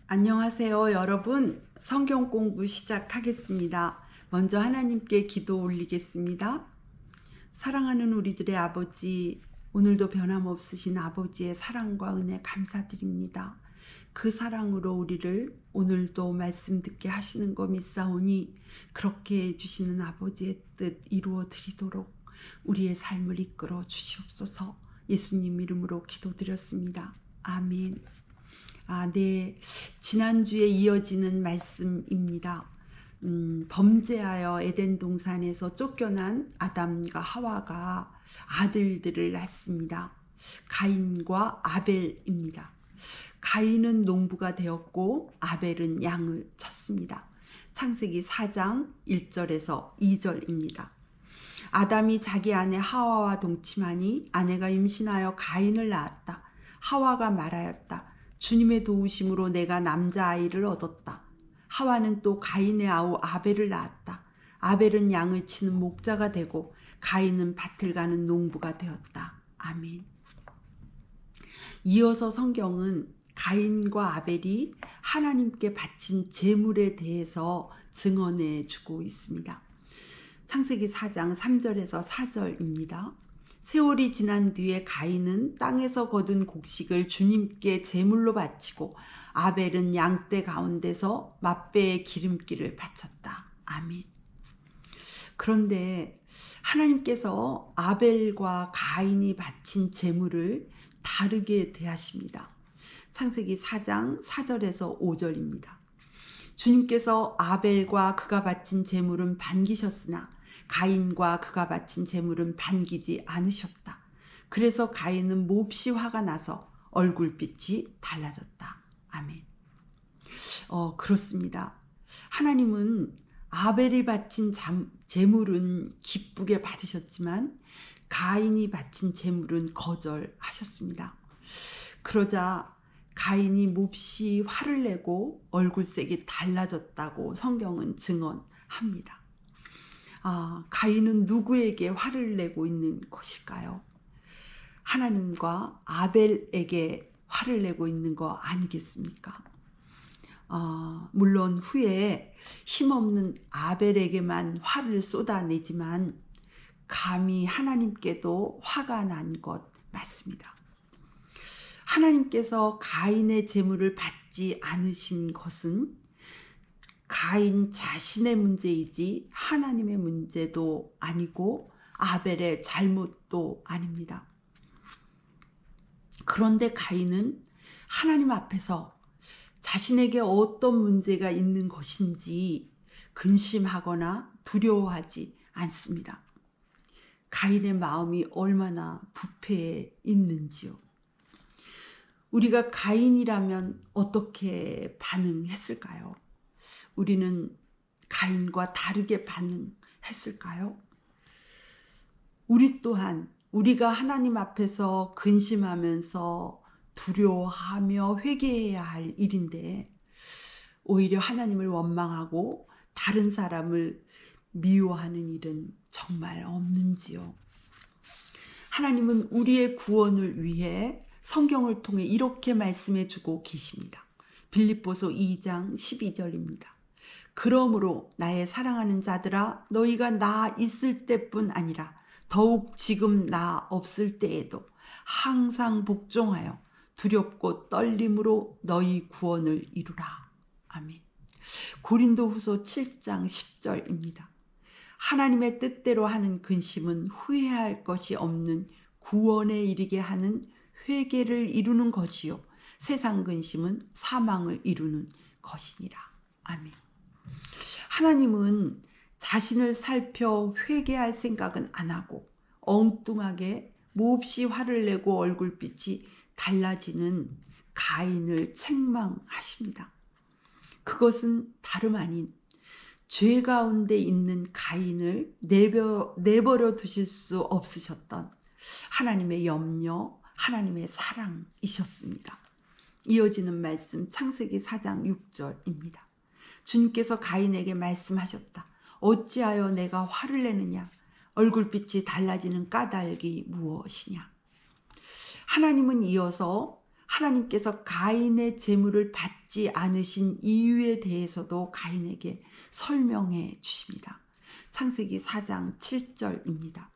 안녕하세요, 여러분. 성경 공부 시작하겠습니다. 먼저 하나님께 기도 올리겠습니다. 사랑하는 우리들의 아버지, 오늘도 변함없으신 아버지의 사랑과 은혜 감사드립니다. 그 사랑으로 우리를 오늘도 말씀 듣게 하시는 거 믿사오니 그렇게 해주시는 아버지의 뜻 이루어 드리도록 우리의 삶을 이끌어 주시옵소서. 예수님 이름으로 기도드렸습니다. 아멘. 네. 지난주에 이어지는 말씀입니다. 범죄하여 에덴 동산에서 쫓겨난 아담과 하와가 아들들을 낳습니다. 가인과 아벨입니다. 가인은 농부가 되었고 아벨은 양을 쳤습니다. 창세기 4장 1절에서 2절입니다. 아담이 자기 아내 하와와 동침하니 아내가 임신하여 가인을 낳았다. 하와가 말하였다. 주님의 도우심으로 내가 남자아이를 얻었다. 하와는 또 가인의 아우 아벨을 낳았다. 아벨은 양을 치는 목자가 되고 가인은 밭을 가는 농부가 되었다. 아멘. 이어서 성경은 가인과 아벨이 하나님께 바친 제물에 대해서 증언해 주고 있습니다. 창세기 4장 3절에서 4절입니다. 세월이 지난 뒤에 가인은 땅에서 거둔 곡식을 주님께 제물로 바치고 아벨은 양떼 가운데서 맛배의 기름기를 바쳤다. 아멘. 그런데 하나님께서 아벨과 가인이 바친 제물을 다르게 대하십니다. 창세기 4장 4절에서 5절입니다. 주님께서 아벨과 그가 바친 제물은 반기셨으나 가인과 그가 바친 제물은 반기지 않으셨다. 그래서 가인은 몹시 화가 나서 얼굴빛이 달라졌다. 아멘. 그렇습니다. 하나님은 아벨이 바친 제물은 기쁘게 받으셨지만 가인이 바친 제물은 거절하셨습니다. 그러자 가인이 몹시 화를 내고 얼굴색이 달라졌다고 성경은 증언합니다. 가인은 누구에게 화를 내고 있는 것일까요? 하나님과 아벨에게 화를 내고 있는 거 아니겠습니까? 물론 후에 힘없는 아벨에게만 화를 쏟아내지만 감히 하나님께도 화가 난 것 맞습니다. 하나님께서 가인의 제물을 받지 않으신 것은 가인 자신의 문제이지 하나님의 문제도 아니고 아벨의 잘못도 아닙니다. 그런데 가인은 하나님 앞에서 자신에게 어떤 문제가 있는 것인지 근심하거나 두려워하지 않습니다. 가인의 마음이 얼마나 부패해 있는지요. 우리가 가인이라면 어떻게 반응했을까요? 우리는 가인과 다르게 반응했을까요? 우리 또한 우리가 하나님 앞에서 근심하면서 두려워하며 회개해야 할 일인데 오히려 하나님을 원망하고 다른 사람을 미워하는 일은 정말 없는지요? 하나님은 우리의 구원을 위해 성경을 통해 이렇게 말씀해 주고 계십니다. 빌립보서 2장 12절입니다. 그러므로 나의 사랑하는 자들아 너희가 나 있을 때뿐 아니라 더욱 지금 나 없을 때에도 항상 복종하여 두렵고 떨림으로 너희 구원을 이루라. 아멘. 고린도후서 7장 10절입니다. 하나님의 뜻대로 하는 근심은 후회할 것이 없는 구원에 이르게 하는 회개를 이루는 것이요 세상 근심은 사망을 이루는 것이니라. 아멘. 하나님은 자신을 살펴 회개할 생각은 안 하고 엉뚱하게 몹시 화를 내고 얼굴빛이 달라지는 가인을 책망하십니다. 그것은 다름 아닌 죄 가운데 있는 가인을 내버려 두실 수 없으셨던 하나님의 염려, 하나님의 사랑이셨습니다. 이어지는 말씀 창세기 4장 6절입니다. 주님께서 가인에게 말씀하셨다. 어찌하여 내가 화를 내느냐? 얼굴빛이 달라지는 까닭이 무엇이냐? 하나님은 이어서 하나님께서 가인의 제물을 받지 않으신 이유에 대해서도 가인에게 설명해 주십니다. 창세기 4장 7절입니다.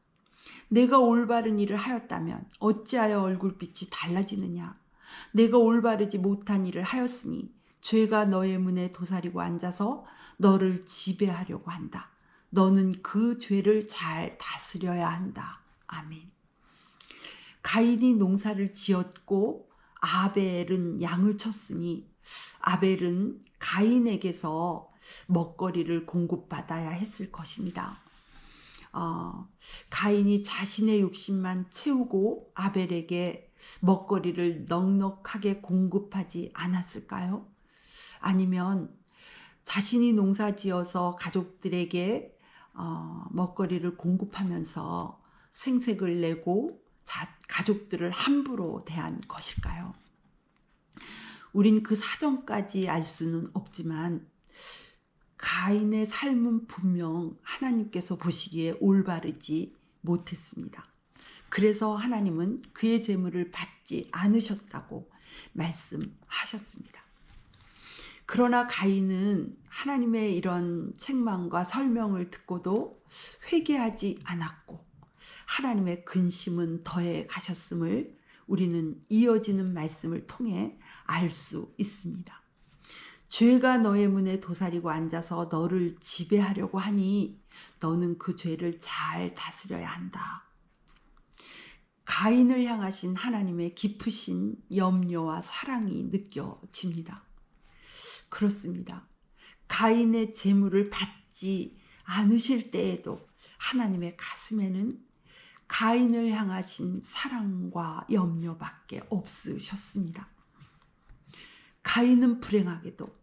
내가 올바른 일을 하였다면 어찌하여 얼굴빛이 달라지느냐? 내가 올바르지 못한 일을 하였으니 죄가 너의 문에 도사리고 앉아서 너를 지배하려고 한다. 너는 그 죄를 잘 다스려야 한다. 아멘. 가인이 농사를 지었고 아벨은 양을 쳤으니 아벨은 가인에게서 먹거리를 공급받아야 했을 것입니다. 가인이 자신의 욕심만 채우고 아벨에게 먹거리를 넉넉하게 공급하지 않았을까요? 아니면 자신이 농사지어서 가족들에게 먹거리를 공급하면서 생색을 내고 가족들을 함부로 대한 것일까요? 우린 그 사정까지 알 수는 없지만 가인의 삶은 분명 하나님께서 보시기에 올바르지 못했습니다. 그래서 하나님은 그의 재물을 받지 않으셨다고 말씀하셨습니다. 그러나 가인은 하나님의 이런 책망과 설명을 듣고도 회개하지 않았고 하나님의 근심은 더해 가셨음을 우리는 이어지는 말씀을 통해 알 수 있습니다. 죄가 너의 문에 도사리고 앉아서 너를 지배하려고 하니 너는 그 죄를 잘 다스려야 한다. 가인을 향하신 하나님의 깊으신 염려와 사랑이 느껴집니다. 그렇습니다. 가인의 재물을 받지 않으실 때에도 하나님의 가슴에는 가인을 향하신 사랑과 염려밖에 없으셨습니다. 가인은 불행하게도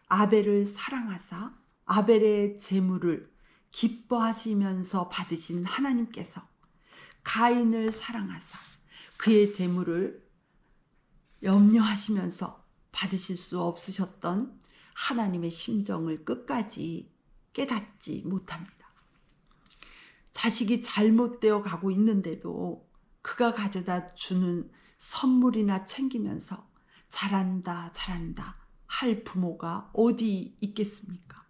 아벨을 사랑하사 아벨의 재물을 기뻐하시면서 받으신 하나님께서 가인을 사랑하사 그의 재물을 염려하시면서 받으실 수 없으셨던 하나님의 심정을 끝까지 깨닫지 못합니다. 자식이 잘못되어 가고 있는데도 그가 가져다 주는 선물이나 챙기면서 잘한다 잘한다 할 부모가 어디 있겠습니까?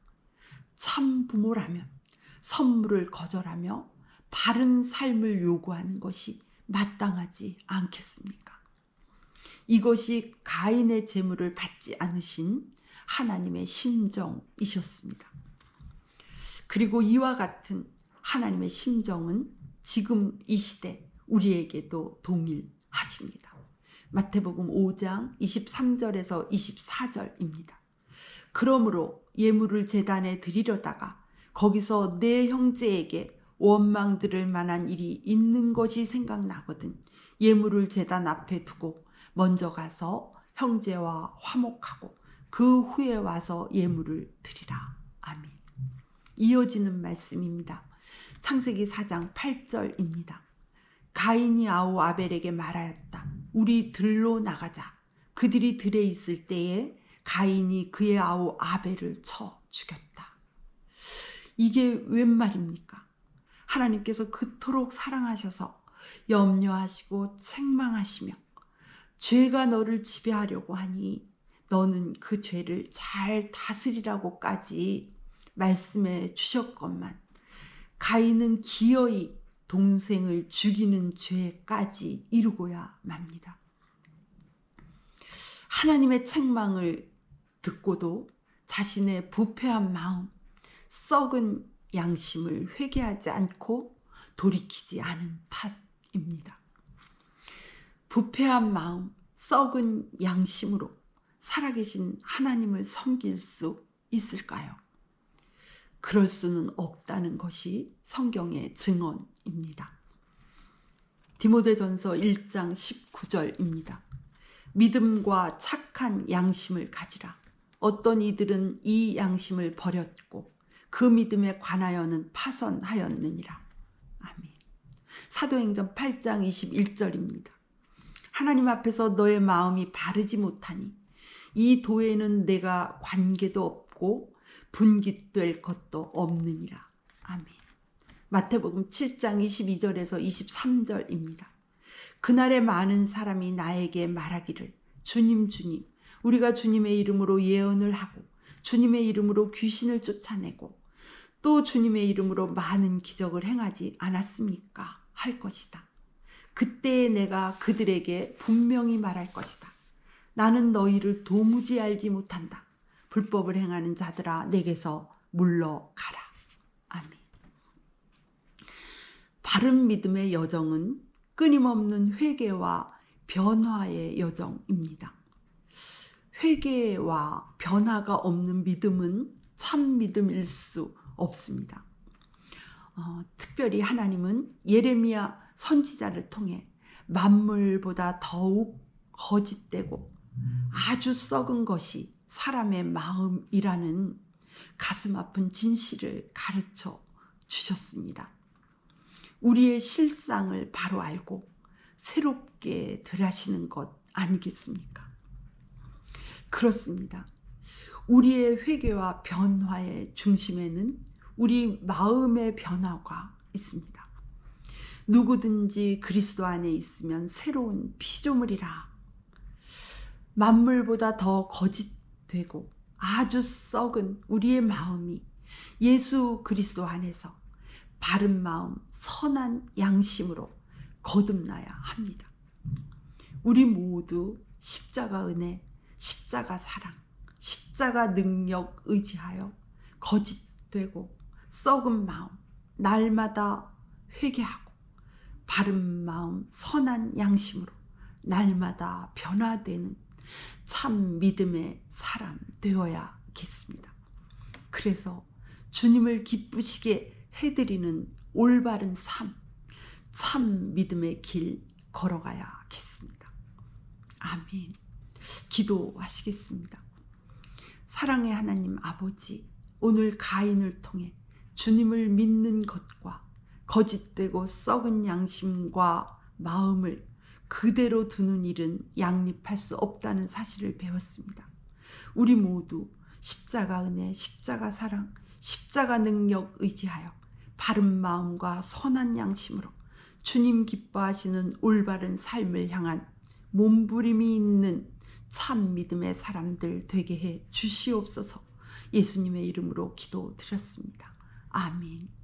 참 부모라면 선물을 거절하며 바른 삶을 요구하는 것이 마땅하지 않겠습니까? 이것이 가인의 재물을 받지 않으신 하나님의 심정이셨습니다. 그리고 이와 같은 하나님의 심정은 지금 이 시대 우리에게도 동일하십니다. 마태복음 5장 23절에서 24절입니다. 그러므로 예물을 제단에 드리려다가 거기서 내 형제에게 원망 들을 만한 일이 있는 것이 생각나거든 예물을 제단 앞에 두고 먼저 가서 형제와 화목하고 그 후에 와서 예물을 드리라. 아멘. 이어지는 말씀입니다. 창세기 4장 8절입니다. 가인이 아우 아벨에게 말하였다. 우리 들로 나가자. 그들이 들에 있을 때에 가인이 그의 아우 아벨을 쳐 죽였다. 이게 웬 말입니까? 하나님께서 그토록 사랑하셔서 염려하시고 책망하시며 죄가 너를 지배하려고 하니 너는 그 죄를 잘 다스리라고까지 말씀해 주셨건만 가인은 기어이 동생을 죽이는 죄까지 이루고야 맙니다. 하나님의 책망을 듣고도 자신의 부패한 마음, 썩은 양심을 회개하지 않고 돌이키지 않은 탓입니다. 부패한 마음, 썩은 양심으로 살아계신 하나님을 섬길 수 있을까요? 그럴 수는 없다는 것이 성경의 증언입니다. 디모데전서 1장 19절입니다. 믿음과 착한 양심을 가지라. 어떤 이들은 이 양심을 버렸고 그 믿음에 관하여는 파선하였느니라. 아멘. 사도행전 8장 21절입니다. 하나님 앞에서 너의 마음이 바르지 못하니 이 도에는 내가 관계도 없고 분깃될 것도 없느니라. 아멘. 마태복음 7장 22절에서 23절입니다. 그날에 많은 사람이 나에게 말하기를 주님 주님 우리가 주님의 이름으로 예언을 하고 주님의 이름으로 귀신을 쫓아내고 또 주님의 이름으로 많은 기적을 행하지 않았습니까? 할 것이다. 그때 내가 그들에게 분명히 말할 것이다. 나는 너희를 도무지 알지 못한다. 불법을 행하는 자들아 내게서 물러가라. 아멘. 바른 믿음의 여정은 끊임없는 회개와 변화의 여정입니다. 회개와 변화가 없는 믿음은 참 믿음일 수 없습니다. 특별히 하나님은 예레미야 선지자를 통해 만물보다 더욱 거짓되고 아주 썩은 것이 사람의 마음이라는 가슴 아픈 진실을 가르쳐 주셨습니다. 우리의 실상을 바로 알고 새롭게 덜하시는 것 아니겠습니까? 그렇습니다. 우리의 회개와 변화의 중심에는 우리 마음의 변화가 있습니다. 누구든지 그리스도 안에 있으면 새로운 피조물이라. 만물보다 더 거짓되고 아주 썩은 우리의 마음이 예수 그리스도 안에서 바른 마음, 선한 양심으로 거듭나야 합니다. 우리 모두 십자가 은혜, 십자가 사랑, 십자가 능력 의지하여 거짓되고 썩은 마음 날마다 회개하고 바른 마음, 선한 양심으로 날마다 변화되는 참 믿음의 사람 되어야겠습니다. 그래서 주님을 기쁘시게 해드리는 올바른 삶, 참 믿음의 길 걸어가야겠습니다. 아멘. 기도하시겠습니다. 사랑의 하나님 아버지, 오늘 가인을 통해 주님을 믿는 것과 거짓되고 썩은 양심과 마음을 그대로 두는 일은 양립할 수 없다는 사실을 배웠습니다. 우리 모두 십자가 은혜, 십자가 사랑, 십자가 능력 의지하여 바른 마음과 선한 양심으로 주님 기뻐하시는 올바른 삶을 향한 몸부림이 있는 참 믿음의 사람들 되게 해 주시옵소서. 예수님의 이름으로 기도드렸습니다. 아멘.